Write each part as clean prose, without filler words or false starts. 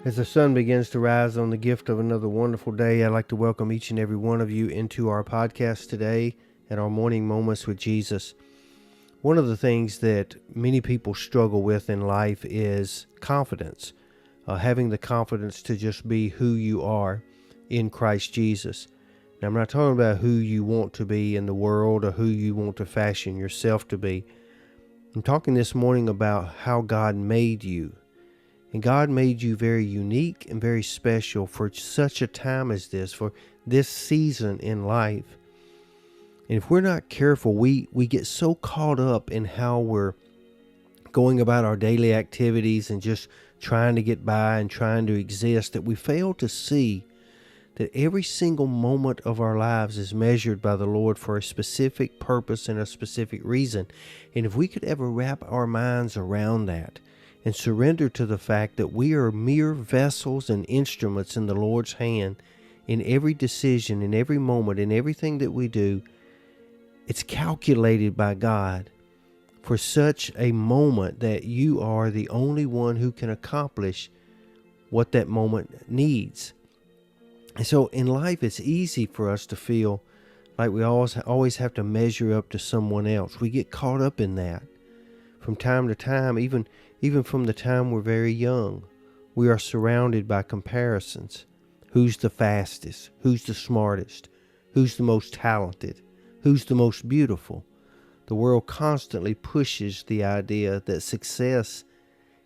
As the sun begins to rise on the gift of another wonderful day, I'd like to welcome each and every one of you into our podcast today and our morning moments with Jesus. One of the things that many people struggle with in life is confidence, having the confidence to just be who you are in Christ Jesus. Now, I'm not talking about who you want to be in the world or who you want to fashion yourself to be. I'm talking this morning about how God made you. And God made you very unique and very special for such a time as this, for this season in life. And if we're not careful, we get so caught up in how we're going about our daily activities and just trying to get by and trying to exist that we fail to see that every single moment of our lives is measured by the Lord for a specific purpose and a specific reason. And if we could ever wrap our minds around that, and surrender to the fact that we are mere vessels and instruments in the Lord's hand in every decision, in every moment, in everything that we do, it's calculated by God for such a moment that you are the only one who can accomplish what that moment needs. And so in life, it's easy for us to feel like we always have to measure up to someone else. We get caught up in that. From time to time, even from the time we're very young, we are surrounded by comparisons. Who's the fastest? Who's the smartest? Who's the most talented? Who's the most beautiful? The world constantly pushes the idea that success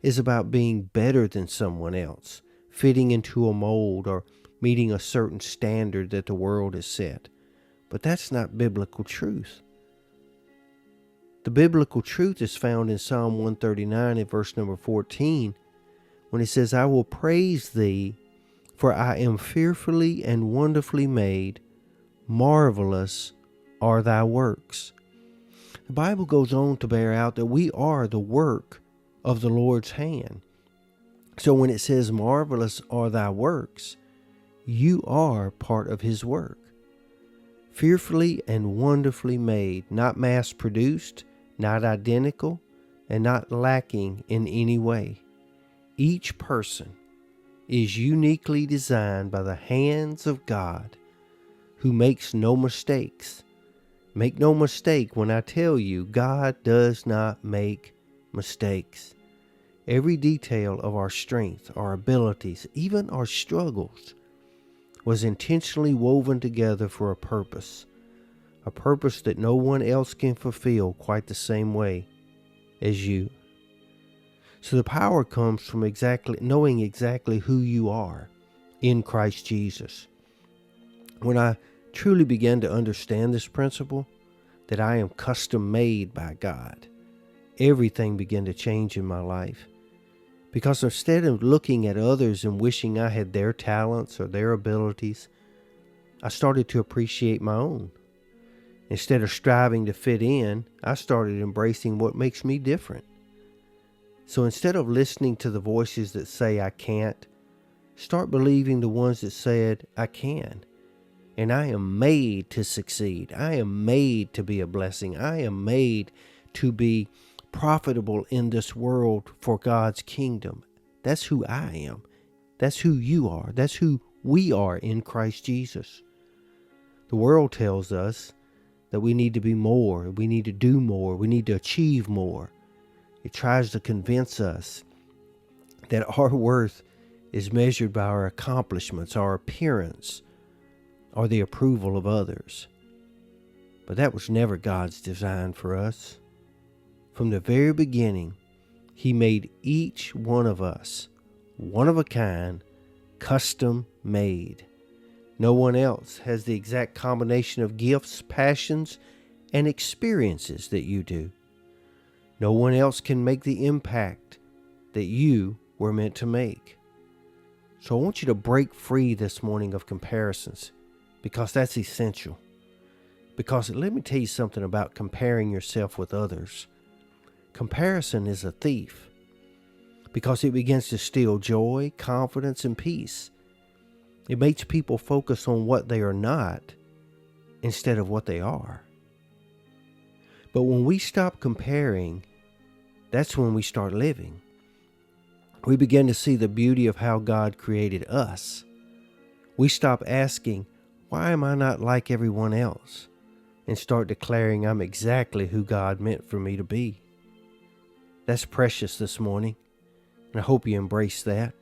is about being better than someone else, fitting into a mold or meeting a certain standard that the world has set. But that's not biblical truth. The biblical truth is found in Psalm 139 and verse number 14, when it says, I will praise thee, for I am fearfully and wonderfully made. Marvelous are thy works. The Bible goes on to bear out that we are the work of the Lord's hand. So when it says marvelous are thy works, you are part of his work. Fearfully and wonderfully made, not mass produced, not identical, and not lacking in any way. Each person is uniquely designed by the hands of God, who makes no mistakes. Make no mistake when I tell you, God does not make mistakes. Every detail of our strength, our abilities, even our struggles, was intentionally woven together for a purpose that no one else can fulfill quite the same way as you. So the power comes from knowing exactly who you are in Christ Jesus. When I truly began to understand this principle, that I am custom made by God, everything began to change in my life. Because instead of looking at others and wishing I had their talents or their abilities, I started to appreciate my own. Instead of striving to fit in, I started embracing what makes me different. So instead of listening to the voices that say I can't, start believing the ones that said I can. And I am made to succeed. I am made to be a blessing. I am made to be profitable in this world for God's kingdom. That's who I am. That's who you are. That's who we are in Christ Jesus. The world tells us that we need to be more, we need to do more, we need to achieve more. It tries to convince us that our worth is measured by our accomplishments, our appearance, or the approval of others. But that was never God's design for us. From the very beginning, he made each one of us, one of a kind, custom made. No one else has the exact combination of gifts, passions, and experiences that you do. No one else can make the impact that you were meant to make. So I want you to break free this morning of comparisons, because that's essential. Because let me tell you something about comparing yourself with others. Comparison is a thief, because it begins to steal joy, confidence, and peace. It makes people focus on what they are not instead of what they are. But when we stop comparing, that's when we start living. we begin to see the beauty of how God created us. We stop asking, why am I not like everyone else? And start declaring I'm exactly who God meant for me to be. That's precious this morning, and I hope you embrace that.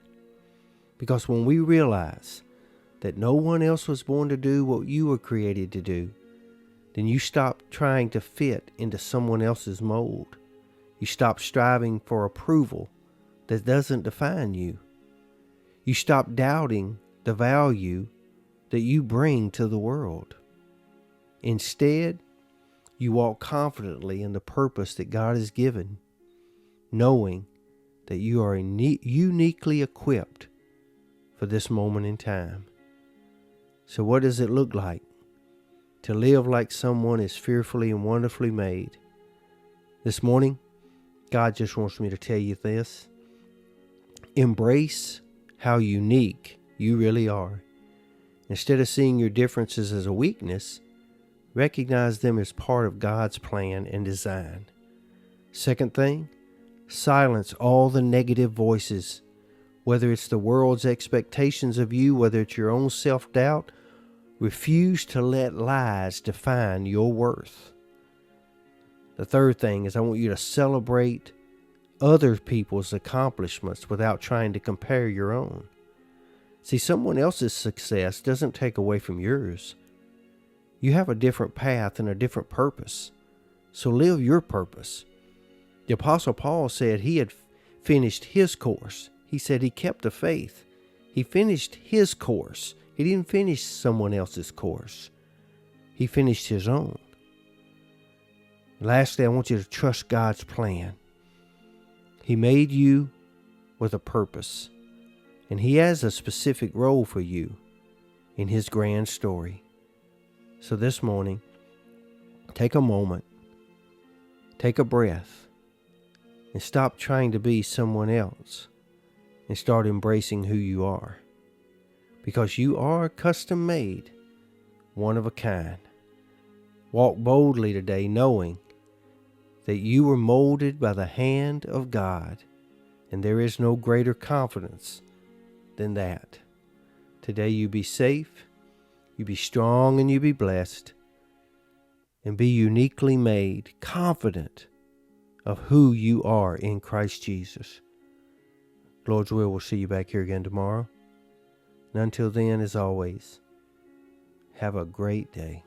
Because when we realize that no one else was born to do what you were created to do, then you stop trying to fit into someone else's mold. You stop striving for approval that doesn't define you. You stop doubting the value that you bring to the world. Instead, you walk confidently in the purpose that God has given, knowing that you are uniquely equipped for this moment in time. So what does it look like to live like someone is fearfully and wonderfully made? This morning, God just wants me to tell you this. Embrace how unique you really are. Instead of seeing your differences as a weakness, recognize them as part of God's plan and design. Second thing, silence all the negative voices, whether it's the world's expectations of you, whether it's your own self-doubt. Refuse to let lies define your worth. The third thing is I want you to celebrate other people's accomplishments without trying to compare your own. See, someone else's success doesn't take away from yours. You have a different path and a different purpose. So live your purpose. The Apostle Paul said he had finished his course. He said he kept the faith. He finished his course. He didn't finish someone else's course. He finished his own. Lastly, I want you to trust God's plan. He made you with a purpose, and He has a specific role for you in His grand story. So this morning, take a moment, take a breath, and stop trying to be someone else and start embracing who you are. Because you are custom made, one of a kind. Walk boldly today knowing that you were molded by the hand of God, and there is no greater confidence than that. Today you be safe, you be strong, and you be blessed, and be uniquely made, confident of who you are in Christ Jesus. Lord's will, we'll see you back here again tomorrow. And until then, as always, have a great day.